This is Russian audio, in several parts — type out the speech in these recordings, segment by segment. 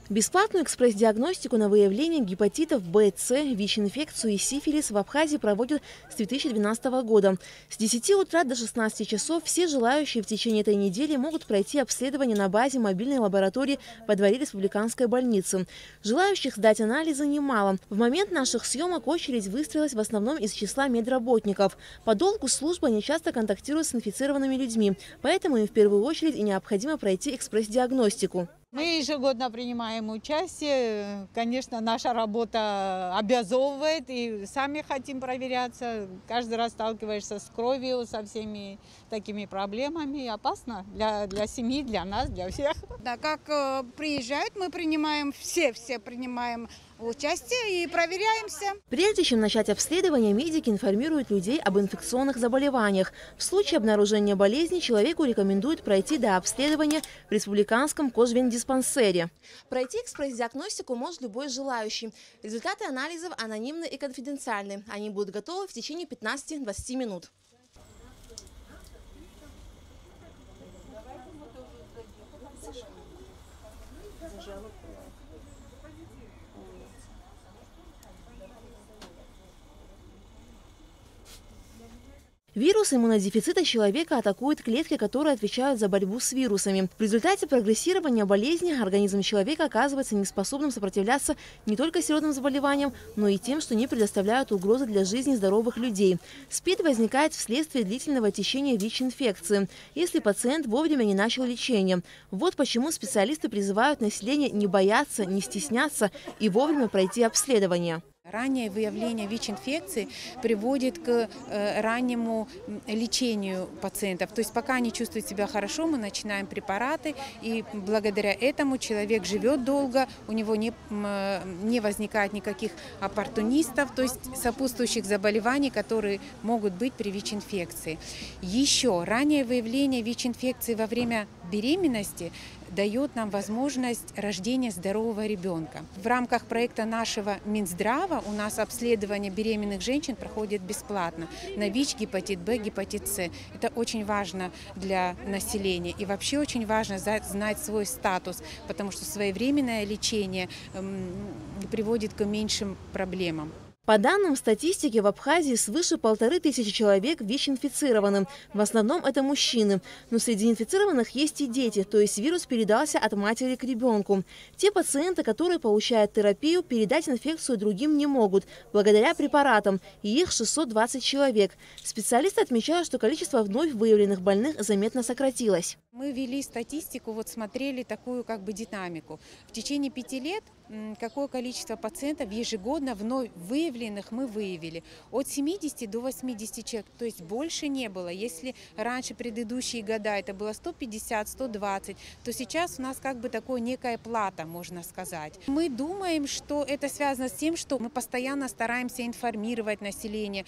Бесплатную экспресс-диагностику на выявление гепатитов Б, С, ВИЧ-инфекцию и сифилис в Абхазии проводят с 2012 года. С 10 утра до 16 часов все желающие в течение этой недели могут пройти обследование на базе мобильной лаборатории во дворе республиканской больницы. Желающих сдать анализы немало. В момент наших съемок очередь выстроилась в основном из числа медработников. По долгу службы они часто контактируют с инфицированными людьми, поэтому им в первую очередь и необходимо пройти экспресс-диагностику. Мы ежегодно принимаем участие. Конечно, наша работа обязывает, и сами хотим проверяться. Каждый раз сталкиваешься с кровью, со всеми такими проблемами. Опасно для семьи, для нас, для всех. Да, как приезжают, мы принимаем, все принимаем участие и проверяемся. Прежде чем начать обследование, медики информируют людей об инфекционных заболеваниях. В случае обнаружения болезни человеку рекомендуют пройти до обследования в республиканском кожвендиспансере. Пройти экспресс-диагностику может любой желающий. Результаты анализов анонимны и конфиденциальны. Они будут готовы в течение 15-20 минут. Вирус иммунодефицита человека атакует клетки, которые отвечают за борьбу с вирусами. В результате прогрессирования болезни организм человека оказывается неспособным сопротивляться не только серьезным заболеваниям, но и тем, что не предоставляют угрозы для жизни здоровых людей. СПИД возникает вследствие длительного течения ВИЧ-инфекции, если пациент вовремя не начал лечение. Вот почему специалисты призывают население не бояться, не стесняться и вовремя пройти обследование. Раннее выявление ВИЧ-инфекции приводит к раннему лечению пациентов. То есть пока они чувствуют себя хорошо, мы начинаем препараты, и благодаря этому человек живет долго, у него не возникает никаких оппортунистов, то есть сопутствующих заболеваний, которые могут быть при ВИЧ-инфекции. Еще раннее выявление ВИЧ-инфекции во время беременности дает нам возможность рождения здорового ребенка. В рамках проекта нашего Минздрава у нас обследование беременных женщин проходит бесплатно на ВИЧ, гепатит Б, гепатит С. Это очень важно для населения. И вообще очень важно знать свой статус, потому что своевременное лечение приводит к меньшим проблемам. По данным статистики, в Абхазии свыше 1500 человек ВИЧ-инфицированы. В основном это мужчины. Но среди инфицированных есть и дети, то есть вирус передался от матери к ребенку. Те пациенты, которые получают терапию, передать инфекцию другим не могут, благодаря препаратам, и их 620 человек. Специалисты отмечают, что количество вновь выявленных больных заметно сократилось. Мы вели статистику, смотрели такую динамику. В течение 5 лет какое количество пациентов ежегодно вновь выявленных мы выявили. От 70 до 80 человек, то есть больше не было. Если раньше предыдущие года это было 150-120, то сейчас у нас такое некая плата, можно сказать. Мы думаем, что это связано с тем, что мы постоянно стараемся информировать население,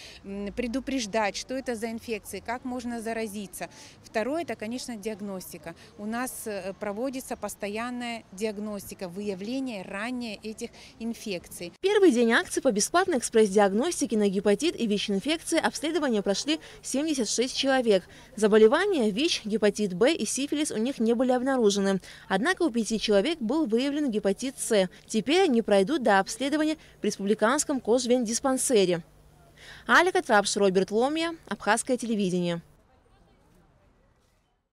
предупреждать, что это за инфекции, как можно заразиться. Второе – это, конечно, диагностика. У нас проводится постоянная диагностика, выявление ранее этих инфекций. Первый день акции по бесплатной экспресс-диагностике на гепатит и ВИЧ-инфекции обследования прошли 76 человек. Заболевания ВИЧ, гепатит Б и сифилис у них не были обнаружены. Однако у 5 человек был выявлен гепатит С. Теперь они пройдут до обследования в республиканском кожвендиспансере. Алика Трапш, Роберт Ломия, Абхазское телевидение.